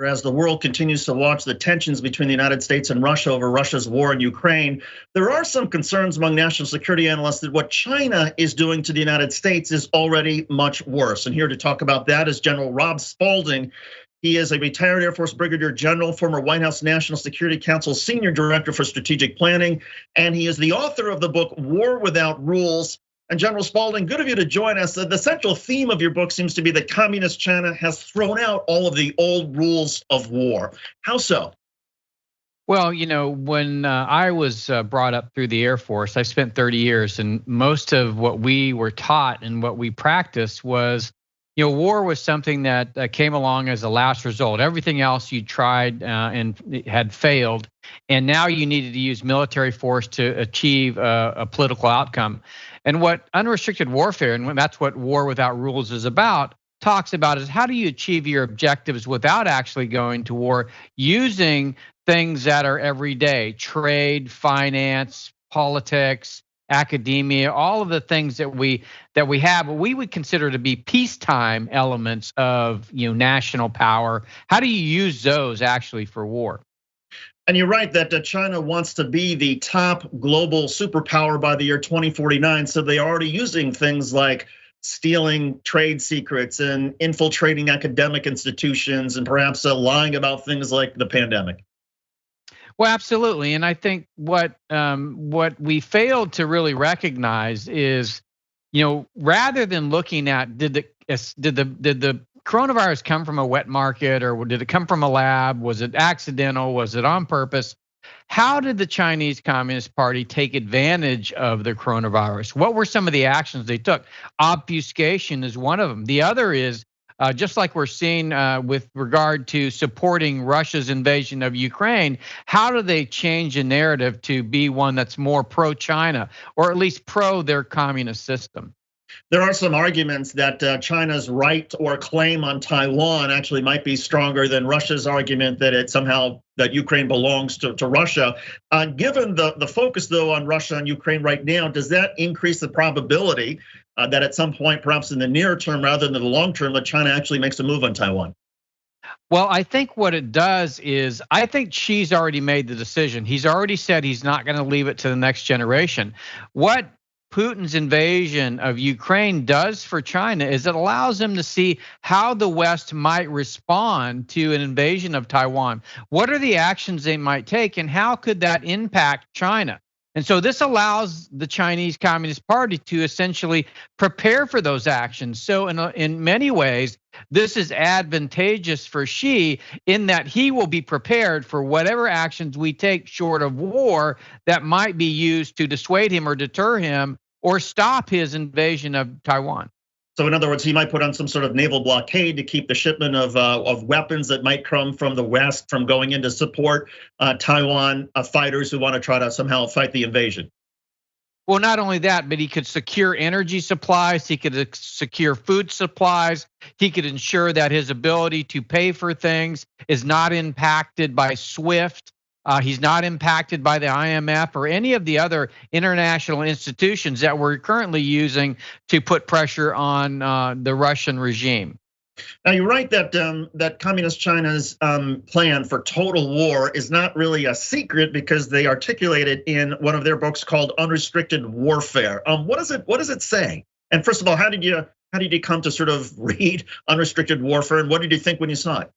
As the world continues to watch the tensions between the United States and Russia over Russia's war in Ukraine, there are some concerns among national security analysts that what China is doing to the United States is already much worse. And here to talk about that is General Rob Spalding. He is a retired Air Force Brigadier General, former White House National Security Council Senior Director for Strategic Planning, and he is the author of the book War Without Rules. And General Spalding, good of you to join us. The central theme of your book seems to be that communist China has thrown out all of the old rules of war. How so? Well, when I was brought up through the Air Force, I spent 30 years, and most of what we were taught and what we practiced was, war was something that came along as a last result. Everything else you tried and had failed, and now you needed to use military force to achieve a political outcome. And what unrestricted warfare, and that's what War Without Rules is about, talks about is how do you achieve your objectives without actually going to war, using things that are everyday: trade, finance, politics, academia, all of the things that we have, what we would consider to be peacetime elements of national power. How do you use those actually for war? And you're right that China wants to be the top global superpower by the year 2049. So they're already using things like stealing trade secrets and infiltrating academic institutions and perhaps lying about things like the pandemic. Well, absolutely. And I think what we failed to really recognize is, rather than looking at did the coronavirus come from a wet market, or did it come from a lab? Was it accidental? Was it on purpose? How did the Chinese Communist Party take advantage of the coronavirus? What were some of the actions they took? Obfuscation is one of them. The other is, just like we're seeing with regard to supporting Russia's invasion of Ukraine, how do they change a narrative to be one that's more pro-China, or at least pro their communist system? There are some arguments that China's right or claim on Taiwan actually might be stronger than Russia's argument that that Ukraine belongs to Russia. Given the focus though on Russia and Ukraine right now, does that increase the probability that at some point, perhaps in the near term rather than the long term, that China actually makes a move on Taiwan? Well, I think what it does is, I think Xi's already made the decision. He's already said he's not going to leave it to the next generation. What Putin's invasion of Ukraine does for China is it allows them to see how the West might respond to an invasion of Taiwan. What are the actions they might take, and how could that impact China? And so this allows the Chinese Communist Party to essentially prepare for those actions. So in many ways, this is advantageous for Xi in that he will be prepared for whatever actions we take short of war that might be used to dissuade him or deter him or stop his invasion of Taiwan. So in other words, he might put on some sort of naval blockade to keep the shipment of weapons that might come from the West from going in to support Taiwan fighters who want to try to somehow fight the invasion. Well, not only that, but he could secure energy supplies, he could secure food supplies, he could ensure that his ability to pay for things is not impacted by SWIFT. He's not impacted by the IMF or any of the other international institutions that we're currently using to put pressure on the Russian regime. Now you're right that Communist China's plan for total war is not really a secret because they articulate it in one of their books called Unrestricted Warfare. What does it say? And first of all, how did you come to sort of read Unrestricted Warfare, and what did you think when you saw it?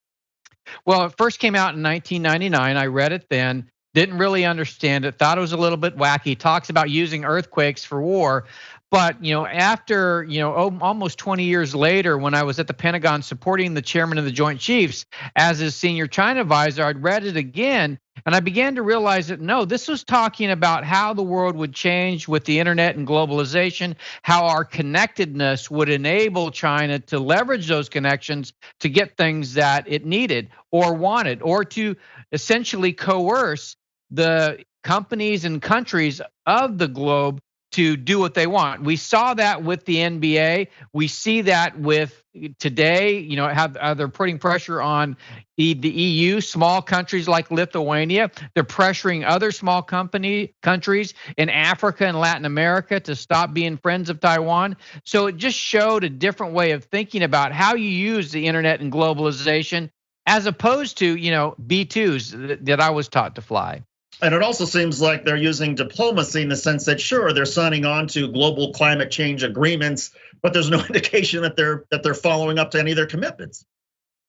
Well, it first came out in 1999. I read it then, didn't really understand it, thought it was a little bit wacky. It talks about using earthquakes for war. But after almost 20 years later, when I was at the Pentagon supporting the chairman of the Joint Chiefs as his senior China advisor, I'd read it again, and I began to realize that no, this was talking about how the world would change with the internet and globalization, how our connectedness would enable China to leverage those connections to get things that it needed or wanted, or to essentially coerce the companies and countries of the globe to do what they want. We saw that with the NBA. We see that with today, how they're putting pressure on the EU, small countries like Lithuania. They're pressuring other small countries in Africa and Latin America to stop being friends of Taiwan. So it just showed a different way of thinking about how you use the internet and globalization as opposed to, B-2s that I was taught to fly. And it also seems like they're using diplomacy in the sense that, sure, they're signing on to global climate change agreements, but there's no indication that they're following up to any of their commitments.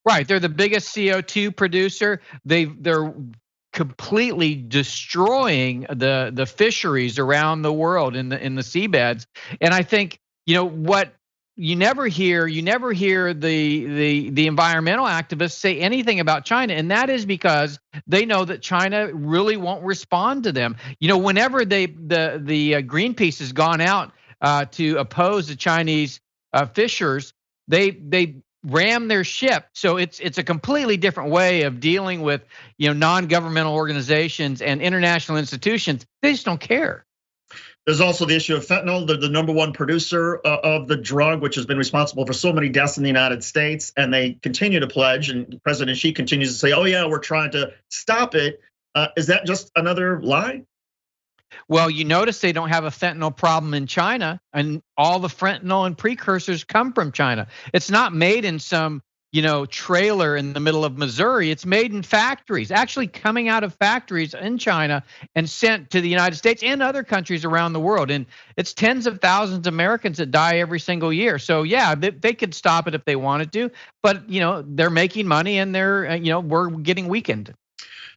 Right, they're the biggest CO2 producer. They're completely destroying the fisheries around the world in the seabeds. And I think, what you never hear the environmental activists say anything about China, and that is because they know that China really won't respond to them. Whenever the Greenpeace has gone out to oppose the Chinese fishers, they ram their ship. So it's a completely different way of dealing with non-governmental organizations and international institutions. They just don't care. There's also the issue of fentanyl. They're the number one producer of the drug, which has been responsible for so many deaths in the United States. And they continue to pledge, and President Xi continues to say, oh yeah, we're trying to stop it. Is that just another lie? Well, you notice they don't have a fentanyl problem in China, and all the fentanyl and precursors come from China. It's not made in some, trailer in the middle of Missouri. It's made in factories, actually coming out of factories in China and sent to the United States and other countries around the world. And it's tens of thousands of Americans that die every single year. So yeah, they could stop it if they wanted to, but they're making money and they're, we're getting weakened.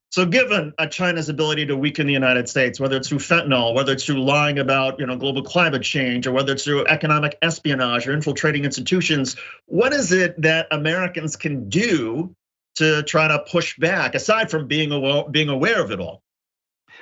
So given China's ability to weaken the United States, whether it's through fentanyl, whether it's through lying about global climate change, or whether it's through economic espionage or infiltrating institutions, what is it that Americans can do to try to push back, aside from being aware of it all?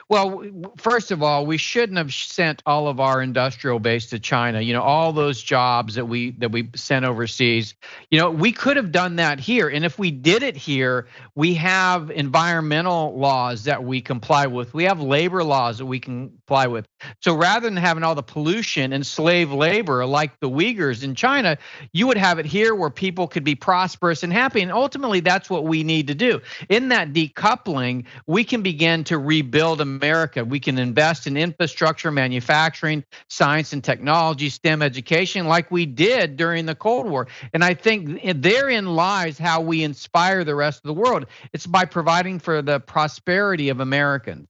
Well, first of all, we shouldn't have sent all of our industrial base to China. All those jobs that we sent overseas. We could have done that here, and if we did it here, we have environmental laws that we comply with. We have labor laws that we comply with. So rather than having all the pollution and slave labor like the Uyghurs in China, you would have it here where people could be prosperous and happy. And ultimately, that's what we need to do. In that decoupling, we can begin to rebuild America. We can invest in infrastructure, manufacturing, science and technology, STEM education, like we did during the Cold War. And I think therein lies how we inspire the rest of the world. It's by providing for the prosperity of Americans.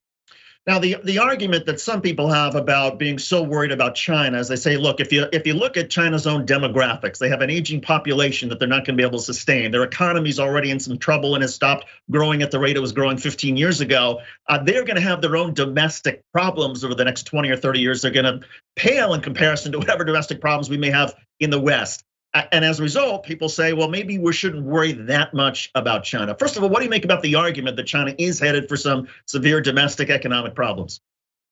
Now, the argument that some people have about being so worried about China is they say, look, if you look at China's own demographics, they have an aging population that they're not going to be able to sustain. Their economy is already in some trouble and has stopped growing at the rate it was growing 15 years ago. They're going to have their own domestic problems over the next 20 or 30 years. They're going to pale in comparison to whatever domestic problems we may have in the West. And as a result, people say, well, maybe we shouldn't worry that much about China. First of all, what do you make about the argument that China is headed for some severe domestic economic problems?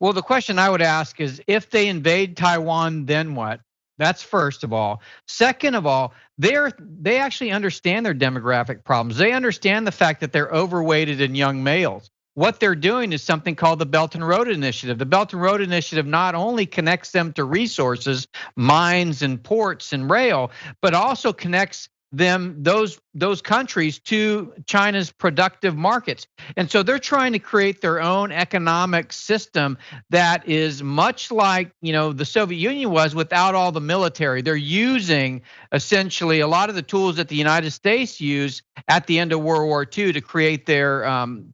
Well, the question I would ask is, if they invade Taiwan, then what? That's first of all. Second of all, they actually understand their demographic problems. They understand the fact that they're overweighted in young males. What they're doing is something called the Belt and Road Initiative. The Belt and Road Initiative not only connects them to resources, mines and ports and rail, but also connects those countries to China's productive markets. And so they're trying to create their own economic system that is much like, the Soviet Union was without all the military. They're using essentially a lot of the tools that the United States used at the end of World War II to create their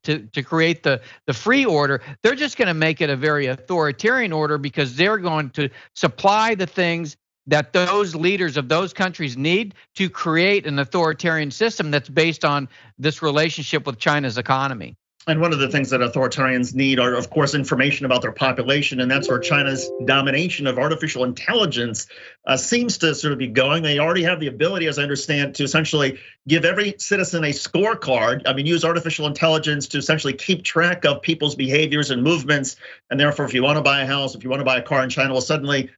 to create the free order. They're just going to make it a very authoritarian order because they're going to supply the things that those leaders of those countries need to create an authoritarian system that's based on this relationship with China's economy. And one of the things that authoritarians need are, of course, information about their population. And that's where China's domination of artificial intelligence seems to sort of be going. They already have the ability, as I understand, to essentially give every citizen a scorecard. I mean, use artificial intelligence to essentially keep track of people's behaviors and movements. And therefore, if you want to buy a house, if you want to buy a car in China, well, suddenly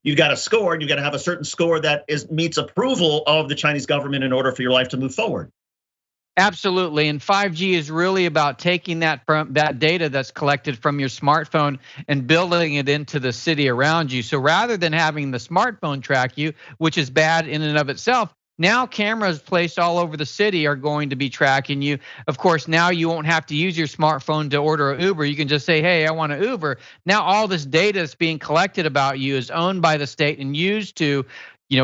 you've got a score, and you've got to have a certain score that meets approval of the Chinese government in order for your life to move forward. Absolutely, and 5G is really about taking that data that's collected from your smartphone and building it into the city around you. So rather than having the smartphone track you, which is bad in and of itself, now cameras placed all over the city are going to be tracking you. Of course, now you won't have to use your smartphone to order an Uber. You can just say, hey, I want an Uber. Now all this data that's being collected about you is owned by the state and used to,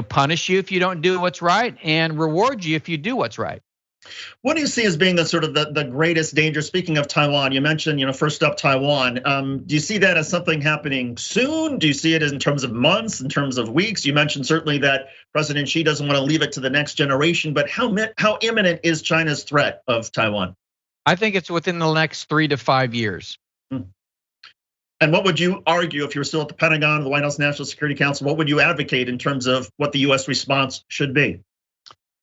punish you if you don't do what's right and reward you if you do what's right. What do you see as being the sort of the greatest danger? Speaking of Taiwan, you mentioned, first up Taiwan. Do you see that as something happening soon? Do you see it in terms of months, in terms of weeks? You mentioned certainly that President Xi doesn't want to leave it to the next generation, but how imminent is China's threat of Taiwan? I think it's within the next 3 to 5 years. And what would you argue if you were still at the Pentagon, the White House National Security Council? What would you advocate in terms of what the US response should be?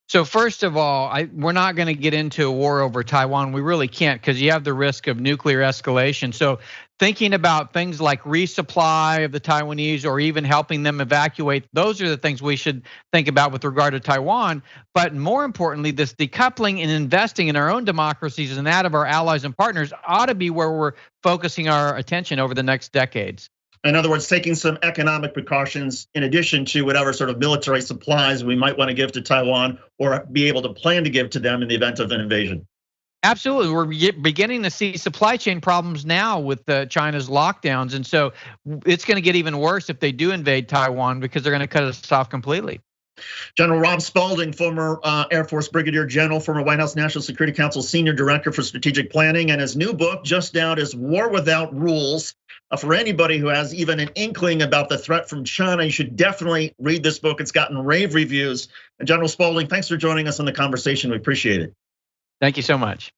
So first of all, we're not going to get into a war over Taiwan. We really can't, because you have the risk of nuclear escalation. So thinking about things like resupply of the Taiwanese or even helping them evacuate, those are the things we should think about with regard to Taiwan. But more importantly, this decoupling and investing in our own democracies and that of our allies and partners ought to be where we're focusing our attention over the next decades. In other words, taking some economic precautions in addition to whatever sort of military supplies we might want to give to Taiwan or be able to plan to give to them in the event of an invasion. Absolutely. We're beginning to see supply chain problems now with China's lockdowns. And so it's going to get even worse if they do invade Taiwan, because they're going to cut us off completely. General Rob Spalding, former Air Force Brigadier General, former White House National Security Council Senior Director for Strategic Planning, and his new book just out is War Without Rules. For anybody who has even an inkling about the threat from China, you should definitely read this book. It's gotten rave reviews. And General Spalding, thanks for joining us on the conversation. We appreciate it. Thank you so much.